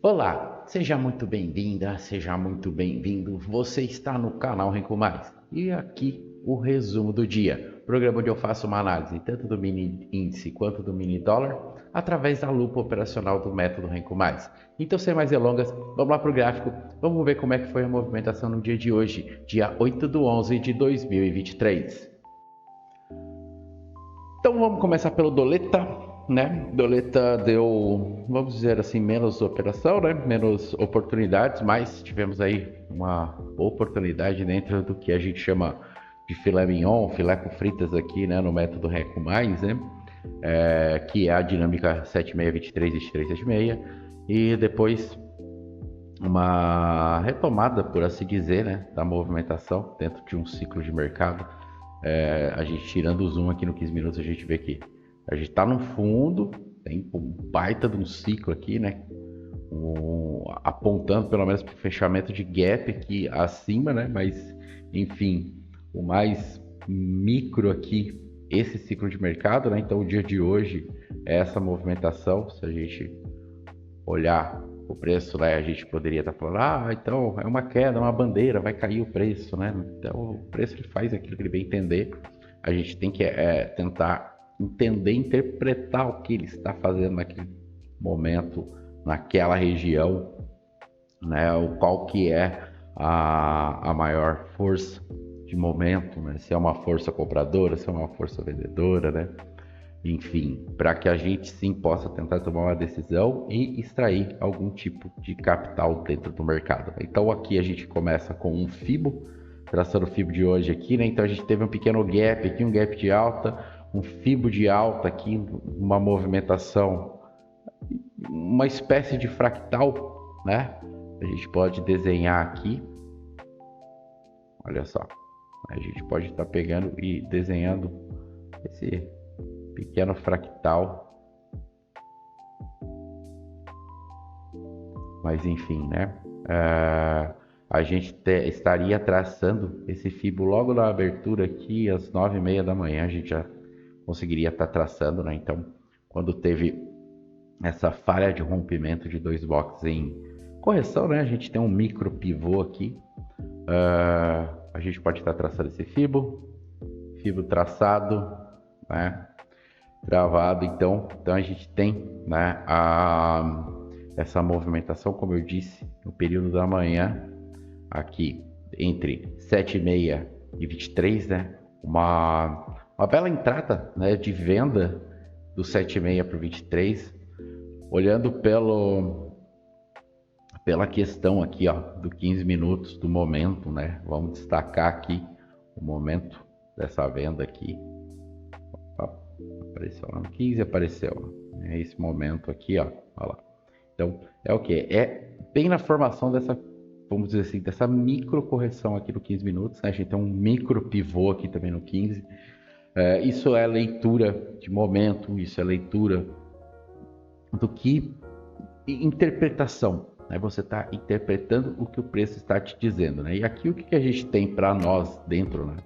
Olá, seja muito bem-vinda, seja muito bem-vindo. Você está no canal Renko Mais. E aqui o resumo do dia. Programa onde eu faço uma análise tanto do mini índice quanto do mini dólar através da lupa operacional do método Renko Mais. Então, sem mais delongas, vamos lá para o gráfico. Vamos ver como é que foi a movimentação no dia de hoje, dia 8/11 de 2023. Então vamos começar pelo Doleta, né? Doleta deu, vamos dizer assim, menos operação, né? Menos oportunidades, mas tivemos aí uma oportunidade dentro do que a gente chama de filé mignon, filé com fritas aqui, né? No método Renko Mais, né? Que é a dinâmica 7623 e 2376 e depois uma retomada, por assim dizer, né? Da movimentação dentro de um ciclo de mercado. A gente tirando o zoom aqui no 15 minutos, a gente vê que a gente está no fundo, tem um baita de um ciclo aqui, né? Apontando pelo menos para o fechamento de gap aqui acima, né? Mas, enfim, o mais micro aqui, esse ciclo de mercado, né? Então, o dia de hoje é essa movimentação. Se a gente olhar o preço, né, a gente poderia estar falando, então é uma queda, uma bandeira, vai cair o preço, né? Então o preço ele faz aquilo que ele bem entender. A gente tem que tentar entender, interpretar o que ele está fazendo naquele momento, naquela região, né? Qual que é a maior força de momento, né? Se é uma força compradora, se é uma força vendedora, né? Enfim, para que a gente sim possa tentar tomar uma decisão e extrair algum tipo de capital dentro do mercado. Então aqui a gente começa com um FIBO, traçando o FIBO de hoje aqui, né? Então a gente teve um pequeno gap aqui, um gap de alta, um FIBO de alta aqui, uma movimentação, uma espécie de fractal, né? A gente pode desenhar aqui, olha só, a gente pode estar pegando e desenhando esse pequeno fractal, mas enfim, né? A gente estaria traçando esse FIBO logo na abertura aqui às 9h30 da manhã, a gente já conseguiria estar traçando, né? Então, quando teve essa falha de rompimento de dois blocos em correção, né? A gente tem um micro pivô aqui, a gente pode estar traçando esse FIBO traçado, né? Travado, então a gente tem, né, essa movimentação, como eu disse, no período da manhã, aqui entre 7h30 e 23, né, uma bela entrada, né, de venda do 7h30 para o 23, olhando pela questão aqui, ó, do 15 minutos do momento, né, vamos destacar aqui o momento dessa venda aqui. Apareceu lá no 15, apareceu. É esse momento aqui, ó. Olha lá. Então, é o que? É bem na formação dessa, vamos dizer assim, dessa micro correção aqui no 15 minutos. Né? A gente tem um micro pivô aqui também no 15. Isso é leitura de momento, isso é leitura do que interpretação. Né? Você está interpretando o que o preço está te dizendo. Né? E aqui o que a gente tem para nós dentro, né?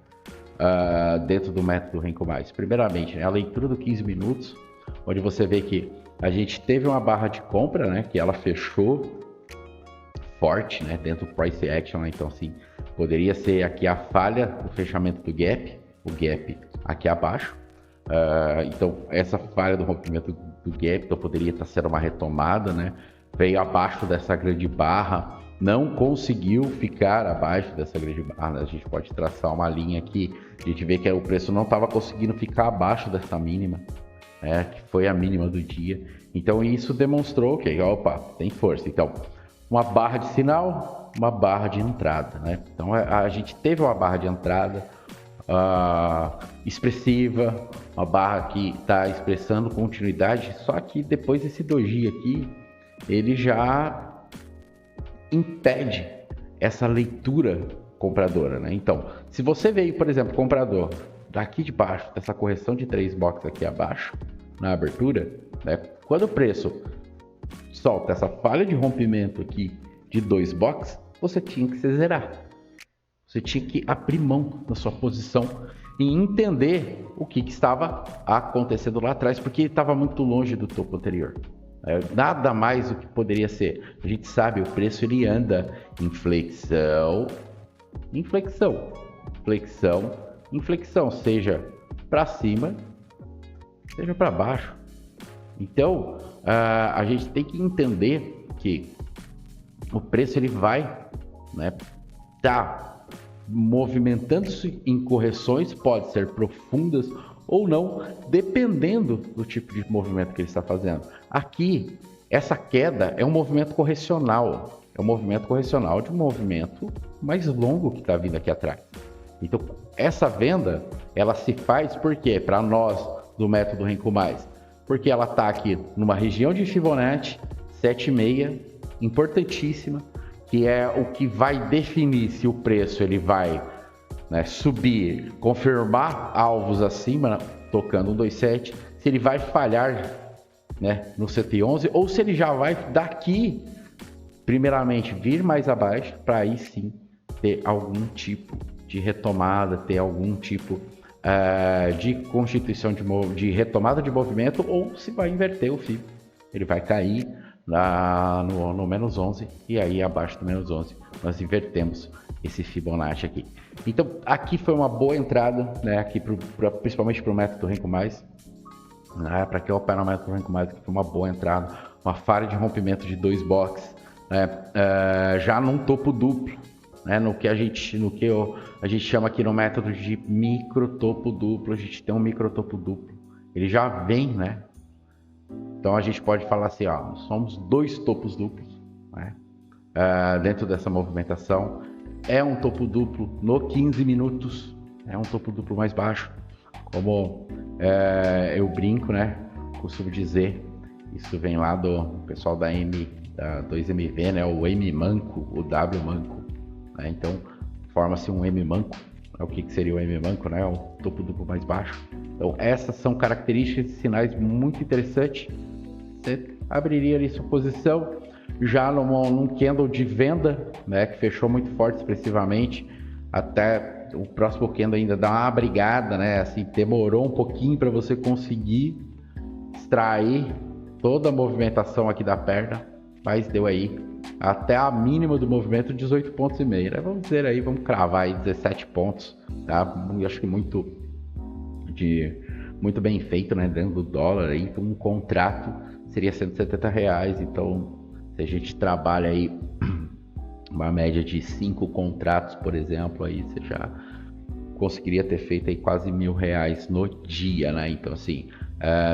Dentro do método Renko Mais. Primeiramente, né, a leitura do 15 minutos, onde você vê que a gente teve uma barra de compra, né, que ela fechou forte, né, dentro do price action, né, então assim, poderia ser aqui a falha do fechamento do gap, o gap aqui abaixo, então essa falha do rompimento do gap, então poderia estar sendo uma retomada, né, veio abaixo dessa grande barra, não conseguiu ficar abaixo dessa grande barra. A gente pode traçar uma linha aqui, a gente vê que o preço não estava conseguindo ficar abaixo dessa mínima, né, que foi a mínima do dia. Então isso demonstrou que, opa, tem força. Então, uma barra de sinal, uma barra de entrada, né? Então a gente teve uma barra de entrada expressiva, uma barra que está expressando continuidade, só que depois esse doji aqui, ele já impede essa leitura compradora, né? Então, se você veio, por exemplo, comprador daqui de baixo, dessa correção de 3 boxes aqui abaixo, na abertura, né? Quando o preço solta essa falha de rompimento aqui de 2 boxes, você tinha que se zerar. Você tinha que abrir mão da sua posição e entender o que estava acontecendo lá atrás, porque estava muito longe do topo anterior. Nada mais do que poderia ser. A gente sabe, o preço ele anda em flexão, inflexão, flexão, inflexão, seja para cima, seja para baixo. Então, a gente tem que entender que o preço ele vai, né, tá movimentando-se em correções, pode ser profundas ou não, dependendo do tipo de movimento que ele está fazendo. Aqui, essa queda é um movimento correcional, é um movimento correcional de um movimento mais longo que está vindo aqui atrás. Então, essa venda, ela se faz por quê? Para nós do método Renko Mais, porque ela está aqui numa região de Fibonacci 7,6, importantíssima, que é o que vai definir se o preço ele vai, né, subir, confirmar alvos acima, tocando 127, se ele vai falhar, né, no 111, ou se ele já vai daqui, primeiramente, vir mais abaixo, para aí sim ter algum tipo de retomada, ter algum tipo de constituição de retomada de movimento, ou se vai inverter o FIB. Ele vai cair no menos 11, e aí abaixo do menos 11 nós invertemos esse Fibonacci aqui. Então aqui foi uma boa entrada, né, aqui principalmente para o método Renko Mais, né, para quem opera no método Renko Mais, aqui foi uma boa entrada, uma falha de rompimento de 2 boxes, né, já num topo duplo, né, no que a gente chama aqui no método de micro topo duplo. A gente tem um micro topo duplo, ele já vem, né? Então a gente pode falar assim, ó, somos 2 topos duplos, né? Dentro dessa movimentação. É um topo duplo no 15 minutos, é um topo duplo mais baixo, como eu brinco, né? Costumo dizer, isso vem lá do pessoal da 2MV, né? O M manco, o W manco, né? Então forma-se um M manco. O que seria o M manco, né? O topo duplo mais baixo. Então essas são características e sinais muito interessantes. Você abriria ali sua posição já num candle de venda, né, que fechou muito forte expressivamente, até o próximo candle ainda dá uma brigada, né, assim, demorou um pouquinho para você conseguir extrair toda a movimentação aqui da perna, mas deu aí até a mínima do movimento 18,5 pontos, né? Vamos dizer aí, vamos cravar aí 17 pontos, tá? Eu acho que muito bem feito, né, dentro do dólar aí. Então um contrato seria R$170, então se a gente trabalha aí uma média de 5 contratos, por exemplo, aí você já conseguiria ter feito aí quase R$1.000 no dia, né? Então assim,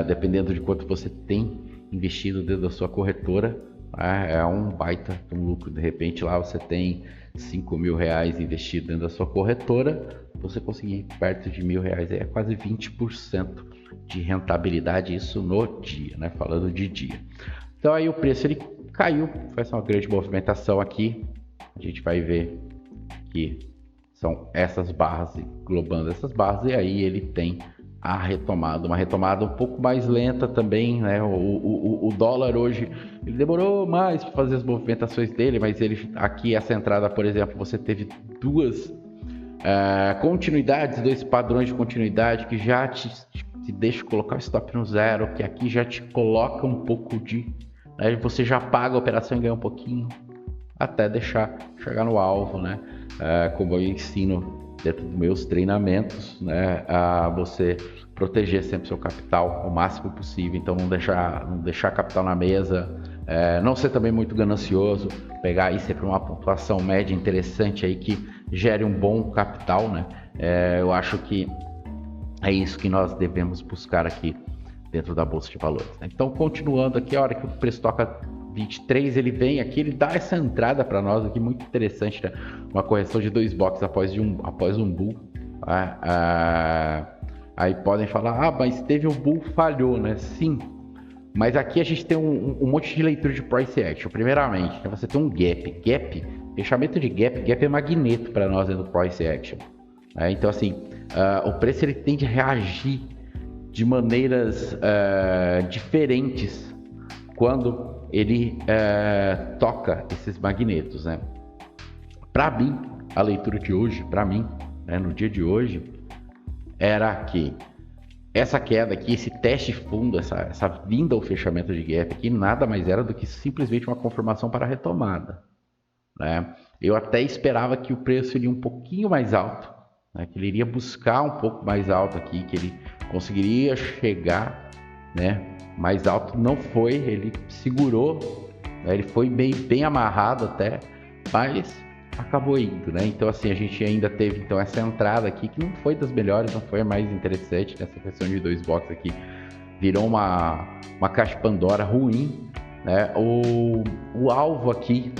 dependendo de quanto você tem investido dentro da sua corretora, é um baita um lucro. De repente lá você tem R$5.000 investido dentro da sua corretora, você conseguir perto de R$1.000, é quase 20% de rentabilidade, isso no dia, né? Falando de dia. Então aí o preço ele caiu, faz uma grande movimentação aqui. A gente vai ver que são essas barras, englobando essas barras, e aí ele tem a retomada, uma retomada um pouco mais lenta também, né? O dólar hoje, ele demorou mais para fazer as movimentações dele, mas ele aqui, essa entrada, por exemplo, você teve duas continuidades, 2 padrões de continuidade que já te deixa colocar o stop no zero, que aqui já te coloca um pouco de... Né, você já paga a operação e ganha um pouquinho, até deixar chegar no alvo, né? Como eu ensino dentro dos meus treinamentos, né, a você proteger sempre seu capital o máximo possível. Então não deixar capital na mesa, não ser também muito ganancioso, pegar aí sempre uma pontuação média interessante aí que gere um bom capital, né? Eu acho que é isso que nós devemos buscar aqui dentro da Bolsa de Valores, né? Então, continuando aqui, a hora que o preço toca 23, ele vem aqui, ele dá essa entrada para nós aqui, muito interessante, né? Uma correção de 2 boxes após um bull. Aí podem falar, mas teve um bull, falhou, né? Sim, mas aqui a gente tem um monte de leitura de price action. Primeiramente, né, você tem um gap, fechamento de gap é magneto para nós dentro do price action. Então assim, o preço ele tende a reagir de maneiras diferentes quando ele toca esses magnetos, né? Para mim, a leitura de hoje, no dia de hoje, era que essa queda aqui, esse teste fundo, essa vinda ao fechamento de gap aqui, nada mais era do que simplesmente uma confirmação para a retomada, né? Eu até esperava que o preço iria um pouquinho mais alto, né? Que ele iria buscar um pouco mais alto aqui, que ele conseguiria chegar, né, mais alto. Não foi, ele segurou, né? Ele foi bem amarrado até, mas acabou indo, né? Então assim, a gente ainda teve então essa entrada aqui que não foi das melhores, não foi a mais interessante nessa questão de dois boxes aqui. Virou uma caixa Pandora ruim, né? O alvo aqui,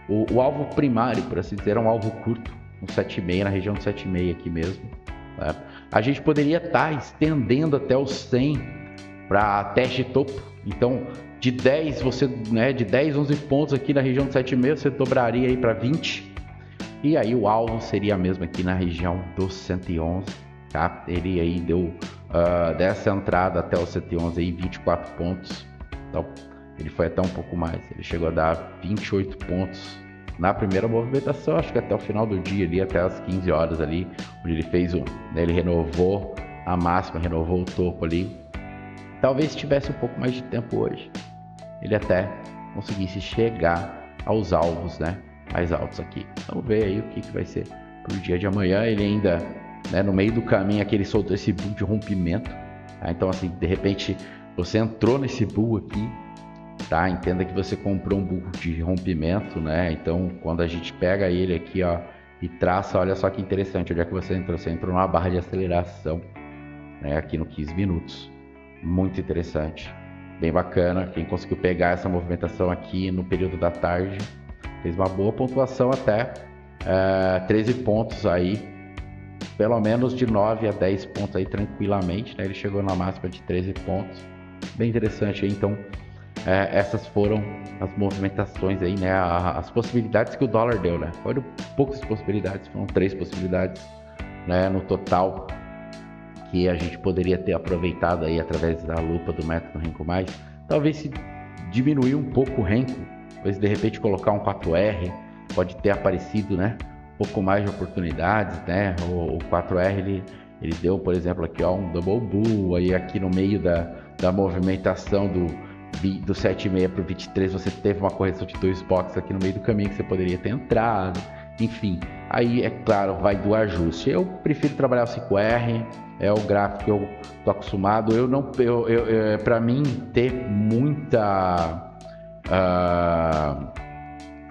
o alvo primário, por assim dizer, é um alvo curto, um 7,5, na região do 7,5 aqui mesmo, né? A gente poderia estar estendendo até os 100 para teste topo. Então, de 10, você, né, de 10, 11 pontos aqui na região do 7,5, você dobraria aí para 20. E aí o alvo seria mesmo aqui na região dos 111, tá? Ele aí deu dessa entrada até o 111 aí 24 pontos. Então, ele foi até um pouco mais. Ele chegou a dar 28 pontos na primeira movimentação, acho que até o final do dia ali, até as 15 horas ali, onde ele fez né, ele renovou a máxima, renovou o topo ali. Talvez tivesse um pouco mais de tempo hoje, ele até conseguisse chegar aos alvos, né, mais altos aqui. Vamos ver aí o que vai ser pro dia de amanhã. Ele ainda, né, no meio do caminho aqui, ele soltou esse bull de rompimento, tá? Então assim, de repente você entrou nesse bull aqui, tá? Entenda que você comprou um bull de rompimento, né? Então quando a gente pega ele aqui, ó, e traça, olha só que interessante, onde é que você entrou? Você entrou numa barra de aceleração, né, aqui no 15 minutos. Muito interessante, bem bacana. Quem conseguiu pegar essa movimentação aqui no período da tarde fez uma boa pontuação até 13 pontos aí, pelo menos de 9 a 10 pontos aí tranquilamente, né? Ele chegou na máxima de 13 pontos, bem interessante aí. Então essas foram as movimentações aí, né? As possibilidades que o dólar deu, né? Foram poucas possibilidades, foram 3 possibilidades, né, no total, que a gente poderia ter aproveitado aí através da lupa do método Renko+. Talvez se diminuir um pouco o Renko, talvez de repente colocar um 4R, pode ter aparecido, né, um pouco mais de oportunidades, né? O 4R ele deu, por exemplo, aqui ó, um double bull, aí aqui no meio da movimentação do 7,6 para o 23, você teve uma correção de 2 boxes aqui no meio do caminho que você poderia ter entrado. Enfim, aí é claro, vai do ajuste. Eu prefiro trabalhar o 5R, é o gráfico que eu tô acostumado. Para mim ter muita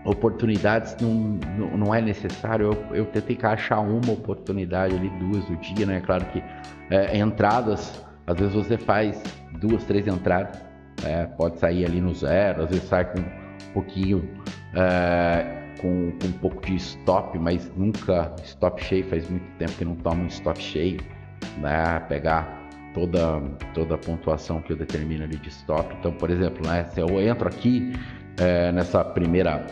oportunidades não é necessário. Eu tentei encaixar uma oportunidade ali, 2 do dia, né? Claro que entradas, às vezes você faz 2, 3 entradas, pode sair ali no zero, às vezes sai com um pouquinho, com um pouco de stop, mas nunca stop cheio. Faz muito tempo que não toma um stop cheio, né? Pegar toda a pontuação que eu determino ali de stop. Então, por exemplo, né, se eu entro aqui nessa primeira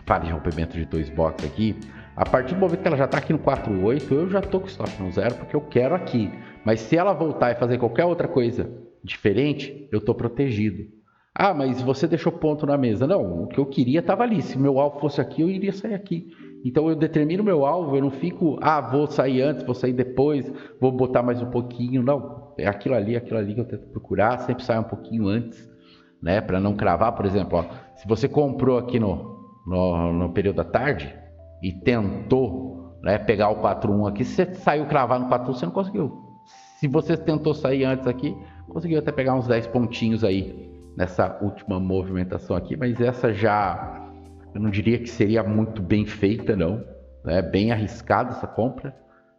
fase de rompimento de 2 boxes aqui, a partir do momento que ela já está aqui no 4,8, eu já estou com stop no zero, porque eu quero aqui. Mas se ela voltar e fazer qualquer outra coisa diferente, eu estou protegido. Ah, mas você deixou ponto na mesa. Não, o que eu queria estava ali. Se meu alvo fosse aqui, eu iria sair aqui. Então eu determino meu alvo, eu não fico, vou sair antes, vou sair depois, vou botar mais um pouquinho. Não, é aquilo ali que eu tento procurar, sempre sai um pouquinho antes, né? Para não cravar, por exemplo, ó, se você comprou aqui no período da tarde e tentou, né, pegar o 4,1 aqui, se você saiu cravar no 4,1, você não conseguiu. Se você tentou sair antes aqui, conseguiu até pegar uns 10 pontinhos aí nessa última movimentação aqui, mas essa já, eu não diria que seria muito bem feita, não. É bem arriscada essa compra,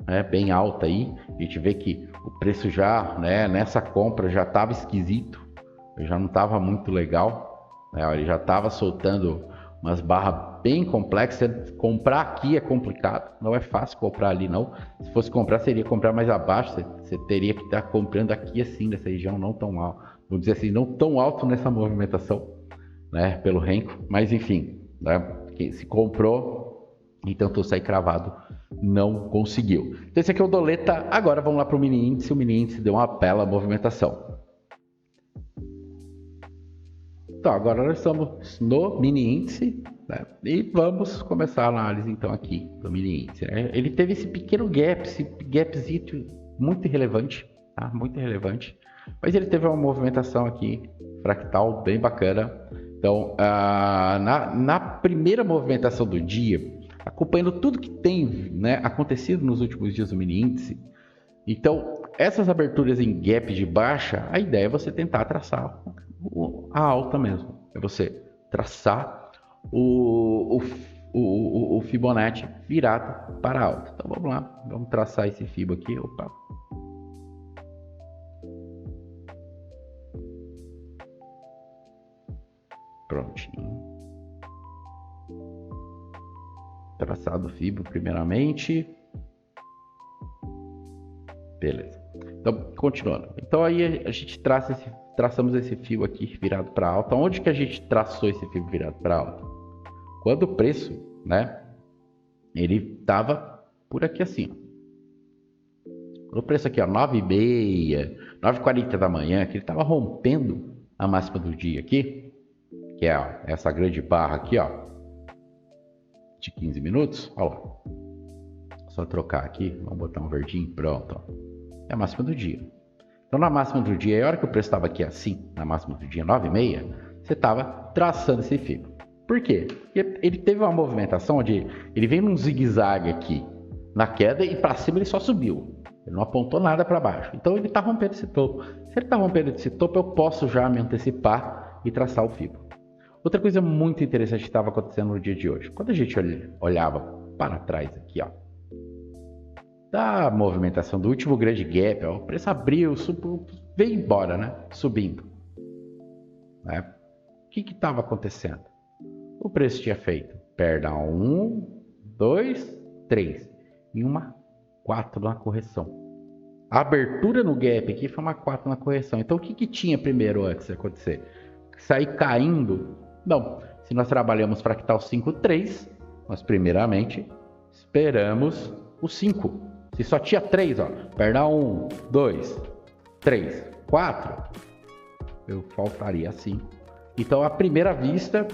né? Bem alta aí. A gente vê que o preço já, né, nessa compra já estava esquisito, já não estava muito legal, né? Ele já estava soltando umas barras bem complexas. Comprar aqui é complicado, não é fácil comprar ali não. Se fosse comprar, seria comprar mais abaixo, você teria que estar comprando aqui assim, nessa região não tão alto, vamos dizer assim, não tão alto nessa movimentação, né, pelo Renko. Mas enfim, né, quem se comprou e tentou sair cravado, não conseguiu. Então esse aqui é o Doleta. Agora vamos lá para o mini índice. O mini índice deu uma bela movimentação. Então, agora nós estamos no mini índice, né? E vamos começar a análise então aqui do mini índice, né? Ele teve esse pequeno gap, esse gapzito muito irrelevante, tá? Muito irrelevante. Mas ele teve uma movimentação aqui, fractal, bem bacana. Então, na primeira movimentação do dia, acompanhando tudo que tem, né, acontecido nos últimos dias do mini índice, então, essas aberturas em gap de baixa, a ideia é você tentar traçar a alta mesmo. É você traçar o Fibonacci virado para alta. Então, vamos lá. Vamos traçar esse Fibo aqui. Opa. Prontinho. Traçado o Fibo primeiramente. Beleza. Então, continuando. Então, aí a gente traçamos esse fio aqui virado para alta. Onde que a gente traçou esse fio virado para alta? Quando o preço, né, ele estava por aqui assim, ó. O preço aqui, ó, 9h30, 9h40 da manhã, que ele estava rompendo a máxima do dia aqui, que é, ó, essa grande barra aqui, ó, de 15 minutos. Olha lá. Só trocar aqui, vamos botar um verdinho, pronto, ó. É a máxima do dia. Então, na máxima do dia, a hora que o preço estava aqui assim, na máxima do dia, 9h30, você estava traçando esse fio. Por quê? Porque ele teve uma movimentação onde ele veio num zigue-zague aqui na queda e para cima ele só subiu. Ele não apontou nada para baixo. Então, ele está rompendo esse topo. Se ele está rompendo esse topo, eu posso já me antecipar e traçar o fio. Outra coisa muito interessante que estava acontecendo no dia de hoje. Quando a gente olhava para trás aqui, ó, da movimentação do último grande gap, ó, o preço abriu, veio embora, né? Subindo. Né? O que estava acontecendo? O preço tinha feito perda 1, 2, 3 e uma 4 na correção. A abertura no gap aqui foi uma 4 na correção. Então, o que tinha primeiro antes de acontecer? Sair caindo? Não. Se nós trabalhamos fractal 5-3, nós primeiramente esperamos o 5. Se só tinha 3, ó, perda 1, 2, 3, 4, eu faltaria 5. Então, a primeira vista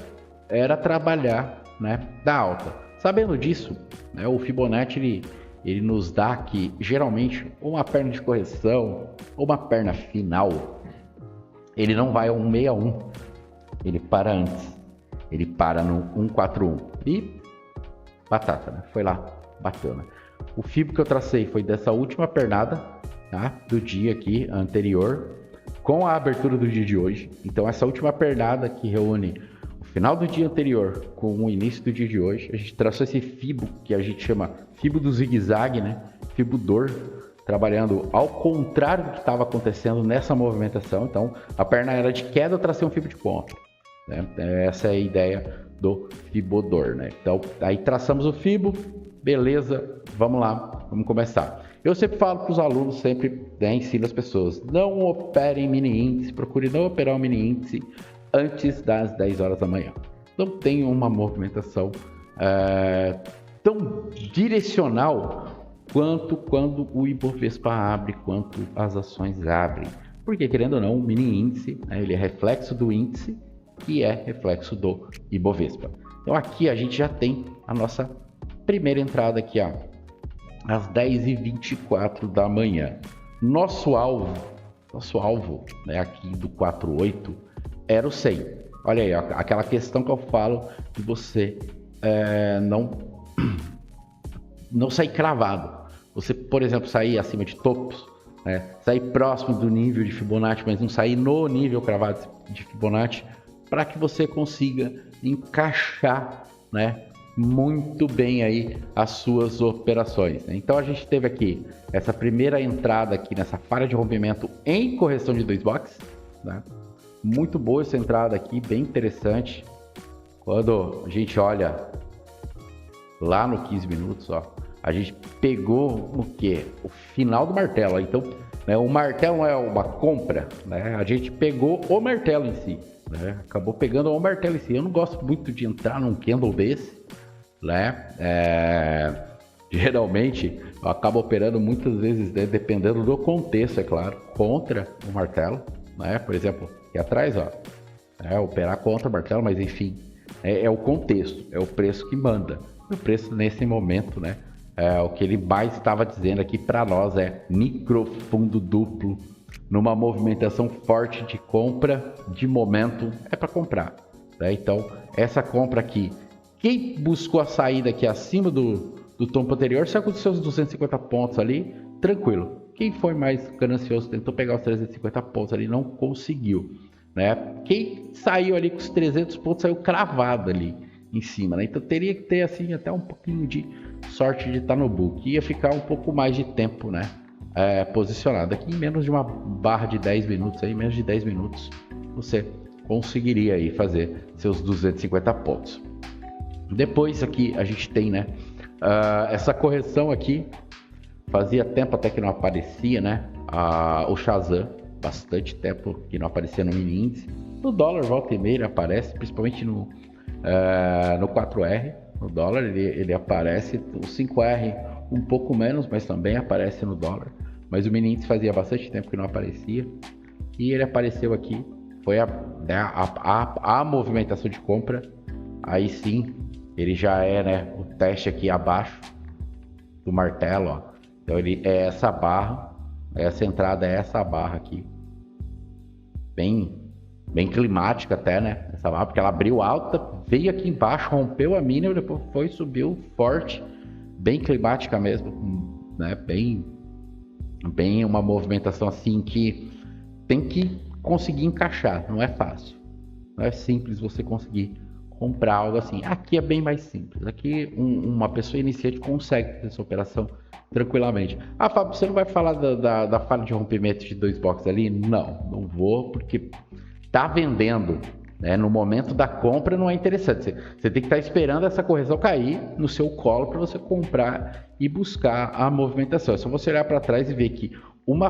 era trabalhar, né, da alta. Sabendo disso, né, o Fibonacci ele nos dá aqui, geralmente, uma perna de correção ou uma perna final. Ele não vai ao 161, ele para antes. Ele para no 141 e batata, né? Foi lá, bateu, né? O Fibo que eu tracei foi dessa última pernada, tá? Do dia aqui anterior, com a abertura do dia de hoje. Então, essa última pernada que reúne o final do dia anterior com o início do dia de hoje, a gente traçou esse Fibo que a gente chama Fibo do zigue-zague, né? Fibo dor, trabalhando ao contrário do que estava acontecendo nessa movimentação. Então, a perna era de queda, eu tracei um Fibo de compra, né? Essa é a ideia do Fibodor, né? Então, aí traçamos o Fibo, beleza, vamos lá, vamos começar. Eu sempre falo para os alunos, sempre, né, ensino as pessoas, não operem mini índice, procure não operar o mini índice antes das 10 horas da manhã. Não tem uma movimentação tão direcional quanto quando o Ibovespa abre, quanto as ações abrem. Porque, querendo ou não, o mini índice, né, ele é reflexo do índice, que é reflexo do Ibovespa. Então, aqui a gente já tem a nossa primeira entrada aqui, ó, às 10h24 da manhã. Nosso alvo, né, aqui do 48 era o 100. Olha aí, ó, aquela questão que eu falo de você não sair cravado. Você, por exemplo, sair acima de topos, né, sair próximo do nível de Fibonacci, mas não sair no nível cravado de Fibonacci, para que você consiga encaixar, né, muito bem aí as suas operações, né? Então a gente teve aqui essa primeira entrada aqui nessa falha de rompimento em correção de 2 boxes, né? Muito boa essa entrada aqui, bem interessante. Quando a gente olha lá no 15 minutos, ó, a gente pegou o quê? O final do martelo. Então, né, o martelo não é uma compra, né? A gente pegou o martelo em si, né? Acabou pegando o martelo em si. Eu não gosto muito de entrar num candle desse, né? Geralmente eu acabo operando muitas vezes, né, dependendo do contexto, é claro, contra o martelo, né? Por exemplo, aqui atrás, ó, operar contra o martelo, mas enfim, é o contexto, é o preço que manda. O preço nesse momento, né, O que ele mais estava dizendo aqui para nós é micro fundo duplo, numa movimentação forte de compra, de momento, é para comprar. Né? Então, essa compra aqui, quem buscou a saída aqui acima do tombo anterior, saiu com os seus 250 pontos ali, tranquilo. Quem foi mais ganancioso tentou pegar os 350 pontos ali, não conseguiu. Né? Quem saiu ali com os 300 pontos, saiu cravado ali em cima. Né? Então, teria que ter assim até um pouquinho de sorte de estar no book. Ia ficar um pouco mais de tempo, né? Posicionado. Aqui em menos de uma barra de 10 minutos, aí, menos de 10 minutos, você conseguiria aí fazer seus 250 pontos. Depois aqui a gente tem, né, essa correção aqui, fazia tempo até que não aparecia, né, o Shazam, bastante tempo que não aparecia no mini índice. No dólar, volta e meia ele aparece, principalmente no 4R, no dólar ele aparece, o 5R um pouco menos, mas também aparece no dólar. Mas o mini índice fazia bastante tempo que não aparecia e ele apareceu aqui. Foi a movimentação de compra. Aí sim, ele já é, né, o teste aqui abaixo do martelo, ó. Então ele é essa barra, essa entrada é essa barra aqui, bem climática até, né? Essa barra, porque ela abriu alta, veio aqui embaixo, rompeu a mínima, depois foi, subiu forte, bem climática mesmo, né? Bem uma movimentação assim que tem que conseguir encaixar, não é fácil, não é simples você conseguir comprar algo assim. Aqui é bem mais simples, aqui uma pessoa iniciante consegue fazer essa operação tranquilamente. Fábio, você não vai falar da falha de rompimento de 2 boxes ali? Não vou, porque tá vendendo, né? No momento da compra não é interessante. Você tem que estar esperando essa correção cair no seu colo para você comprar e buscar a movimentação. É só você olhar para trás e ver que uma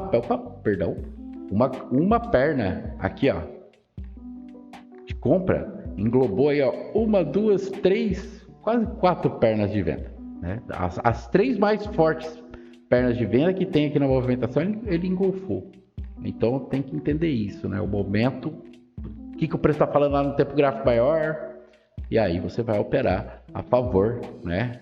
perna aqui, ó, de compra englobou aí, ó, 1, 2, 3, quase 4 pernas de venda. Né? As 3 mais fortes pernas de venda que tem aqui na movimentação, ele engolfou. Então tem que entender isso, né? O momento, o que o preço está falando lá no tempo gráfico maior, e aí você vai operar a favor, né,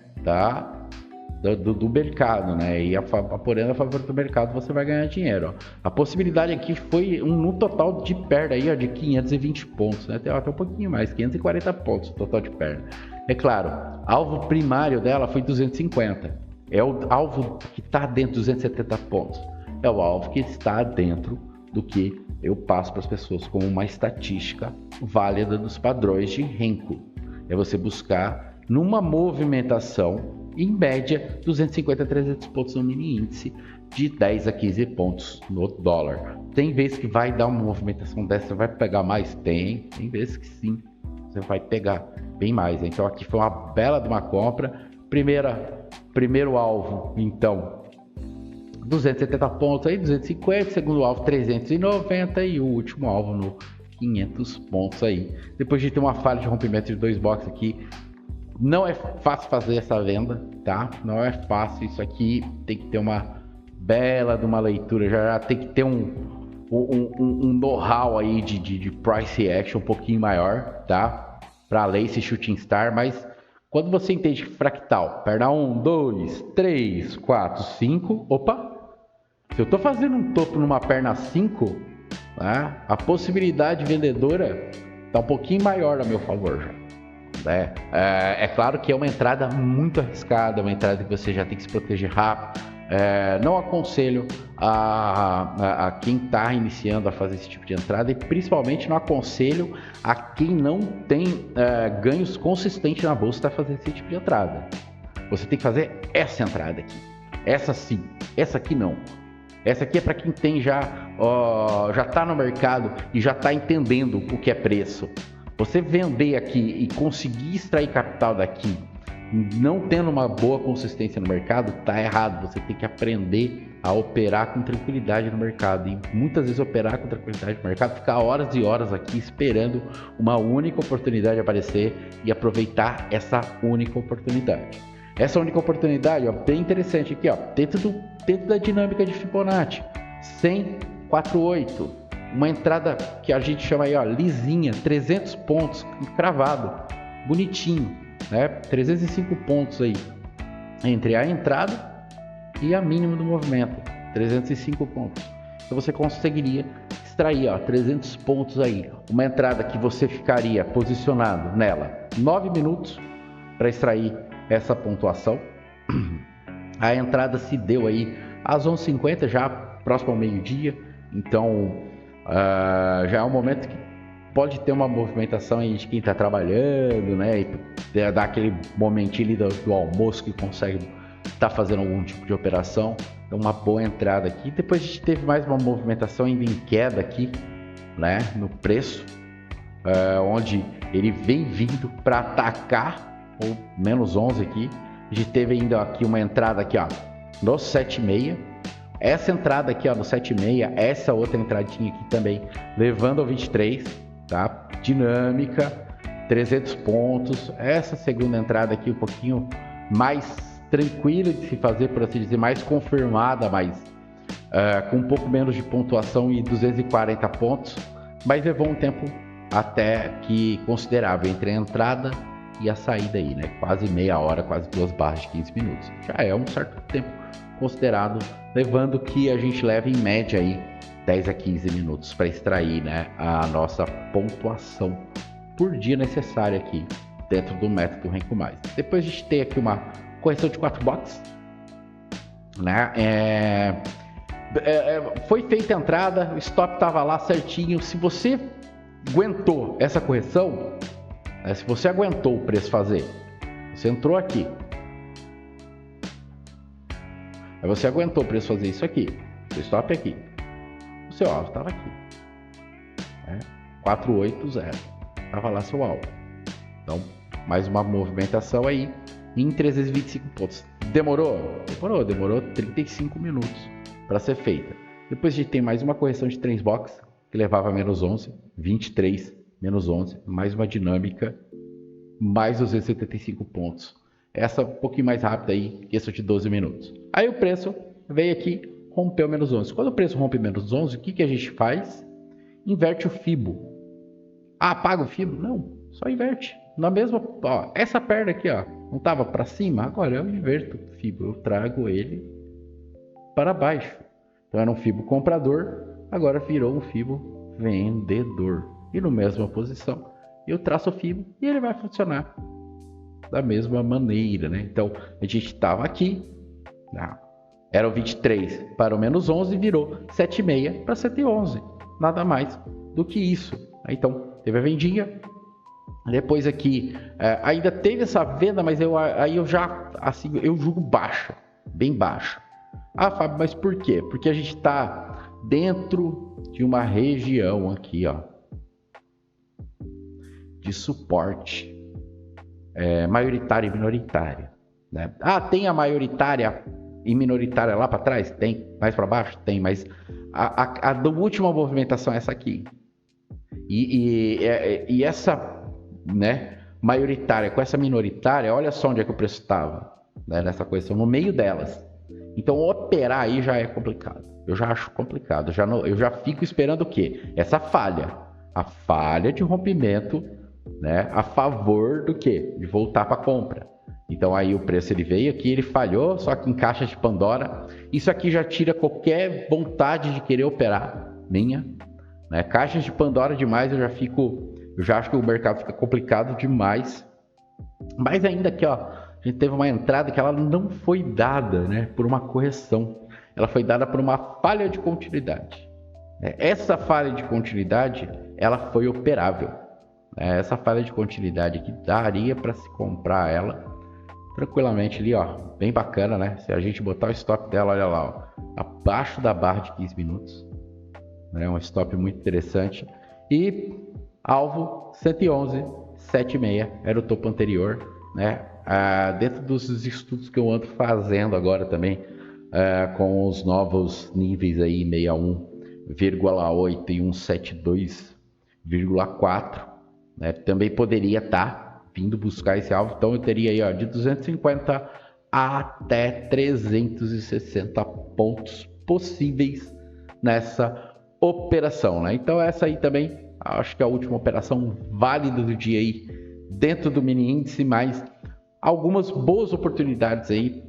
do mercado, né? E aporando a favor do mercado, você vai ganhar dinheiro. Ó. A possibilidade aqui foi no total de perna aí, ó, de 520 pontos, né? Tem até um pouquinho mais, 540 pontos o total de perna. É claro, alvo primário dela foi 250. É o alvo que está dentro de 270 pontos. É o alvo que está dentro do que eu passo para as pessoas como uma estatística válida dos padrões de Renko. É você buscar numa movimentação em média 250 a 300 pontos no mini índice, de 10 a 15 pontos no dólar. Tem vezes que vai dar uma movimentação dessa, vai pegar mais? Tem vezes que sim, você vai pegar bem mais. Então aqui foi uma bela de uma compra. Primeiro alvo, então, 270 pontos aí, 250, segundo alvo 390 e o último alvo no 500 pontos aí. Depois de ter uma falha de rompimento de 2 boxes aqui, não é fácil fazer essa venda, tá? Não é fácil, isso aqui tem que ter uma bela de uma leitura, já tem que ter um know-how aí de price action um pouquinho maior, tá? Para ler esse shooting star, mas quando você entende fractal, perna 1, 2, 3, 4, 5, opa! Se eu tô fazendo um topo numa perna 5, tá? A possibilidade vendedora tá um pouquinho maior a meu favor já. É claro que é uma entrada muito arriscada, uma entrada que você já tem que se proteger rápido. Não aconselho a quem está iniciando a fazer esse tipo de entrada e principalmente não aconselho a quem não tem ganhos consistentes na bolsa a fazer esse tipo de entrada. Você tem que fazer essa entrada aqui, essa sim, essa aqui não. Essa aqui é para quem tem já está no mercado e já está entendendo o que é preço. Você vender aqui e conseguir extrair capital daqui, não tendo uma boa consistência no mercado, tá errado. Você tem que aprender a operar com tranquilidade no mercado. E muitas vezes operar com tranquilidade no mercado, ficar horas e horas aqui esperando uma única oportunidade aparecer e aproveitar essa única oportunidade. Essa única oportunidade, ó, bem interessante aqui, ó, dentro da dinâmica de Fibonacci, 100,48. Uma entrada que a gente chama aí, ó, lisinha, 300 pontos, cravado, bonitinho, né? 305 pontos aí. entre a entrada e a mínima do movimento, 305 pontos. Então você conseguiria extrair 300 pontos aí, uma entrada que você ficaria posicionado nela 9 minutos para extrair essa pontuação. A entrada se deu aí às 11h50, já próximo ao meio-dia, então já é um momento que pode ter uma movimentação aí de quem está trabalhando, né? E dar aquele momentinho ali do almoço que consegue estar fazendo algum tipo de operação. Então, uma boa entrada aqui. Depois a gente teve mais uma movimentação ainda em queda aqui, né? No preço, onde ele vem vindo para atacar o menos 11 aqui. A gente teve ainda aqui uma entrada aqui, no 7,6. Essa entrada aqui, no 7,6, essa outra entradinha aqui também, levando ao 23, tá? Dinâmica, 300 pontos. Essa segunda entrada aqui um pouquinho mais tranquila de se fazer, por assim dizer, mais confirmada, mas com um pouco menos de pontuação e 240 pontos, mas levou um tempo até que considerável entre a entrada e a saída aí, né? Quase meia hora, quase 2 barras de 15 minutos. Já é um certo tempo considerado, levando que a gente leve em média aí 10 a 15 minutos para extrair, né, a nossa pontuação por dia necessária aqui dentro do método Renko Mais. Depois a gente tem aqui uma correção de 4 boxes, né? Foi feita a entrada, o stop estava lá certinho. Se você aguentou essa correção, né, se você aguentou o preço fazer, você entrou aqui, aí você aguentou o preço fazer isso aqui, o stop aqui, o seu alvo estava aqui, né? 480, estava lá seu alvo. Então, mais uma movimentação aí em 325 pontos. Demorou 35 minutos para ser feita. Depois a gente tem mais uma correção de 3 boxes, que levava a menos 11, 23, menos 11, mais uma dinâmica, mais 275 pontos. Essa um pouquinho mais rápida aí, questão de 12 minutos. Aí o preço veio aqui, rompeu menos 11. Quando o preço rompe menos 11, o que a gente faz? Inverte o FIBO. Apaga o FIBO? Não, só inverte. Na mesma, essa perna aqui, não estava para cima? Agora eu inverto o FIBO, eu trago ele para baixo. Então era um FIBO comprador, agora virou um FIBO vendedor. E na mesma posição, eu traço o FIBO e ele vai funcionar da mesma maneira, né? Então a gente estava aqui, era o 23 para o menos 11, virou 7,6 para 111. Nada mais do que isso. Então teve a vendinha. Depois aqui ainda teve essa venda, mas aí eu já assim, eu julgo baixa, bem baixa. Fábio, mas por quê? Porque a gente está dentro de uma região aqui, de suporte maioritária e minoritária, né? Tem a maioritária e minoritária lá para trás? Tem. Mais para baixo? Tem. Mas a da última movimentação é essa aqui. E essa, né, maioritária com essa minoritária, olha só onde é que o preço estava, né, nessa correção, no meio delas. Então operar aí já é complicado. Eu já acho complicado. Eu já fico esperando o quê? Essa falha. A falha de rompimento, né, a favor do quê? De voltar para a compra. Então aí o preço ele veio aqui, ele falhou, só que em caixa de Pandora. Isso aqui já tira qualquer vontade de querer operar minha, né? Caixas de Pandora demais, eu já acho que o mercado fica complicado demais. Mas ainda aqui, a gente teve uma entrada que ela não foi dada, né, por uma correção. Ela foi dada por uma falha de continuidade. Essa falha de continuidade, ela foi operável. Essa falha de continuidade aqui daria para se comprar ela tranquilamente ali, bem bacana, né? Se a gente botar o stop dela, olha lá, abaixo da barra de 15 minutos. É um stop muito interessante. E alvo 111, 7,6 era o topo anterior, né? Dentro dos estudos que eu ando fazendo agora também, com os novos níveis aí 61,8 e 172,4, né? Também poderia estar vindo buscar esse alvo. Então eu teria aí de 250 até 360 pontos possíveis nessa operação, né? Então essa aí também acho que é a última operação válida do dia aí dentro do mini índice, mas algumas boas oportunidades aí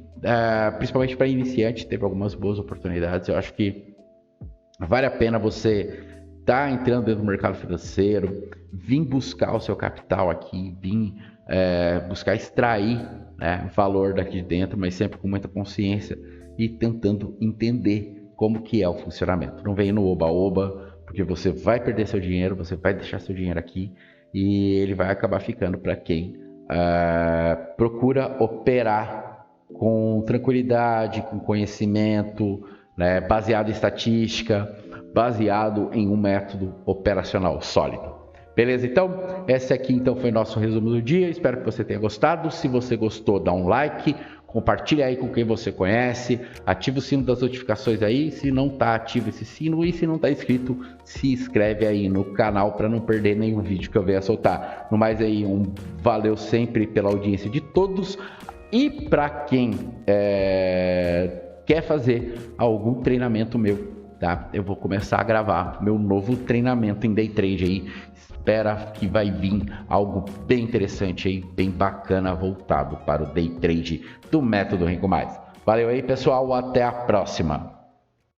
principalmente para iniciante, teve algumas boas oportunidades. Eu acho que vale a pena você estar entrando dentro do mercado financeiro, vir buscar o seu capital aqui, vir buscar extrair, né, valor daqui de dentro, mas sempre com muita consciência e tentando entender como que é o funcionamento. Não vem no oba-oba, porque você vai perder seu dinheiro, você vai deixar seu dinheiro aqui e ele vai acabar ficando para quem procura operar com tranquilidade, com conhecimento, né, baseado em estatística, baseado em um método operacional sólido. Beleza? Então, esse aqui então foi nosso resumo do dia. Espero que você tenha gostado. Se você gostou, dá um like, compartilha aí com quem você conhece, ativa o sino das notificações aí, se não está ativo esse sino, e se não está inscrito, se inscreve aí no canal para não perder nenhum vídeo que eu venha soltar. No mais aí, valeu sempre pela audiência de todos, e para quem quer fazer algum treinamento meu, tá? Eu vou começar a gravar meu novo treinamento em Day Trade aí. Espera que vai vir algo bem interessante aí, bem bacana, voltado para o Day Trade do Método Rico Mais. Valeu aí, pessoal, até a próxima!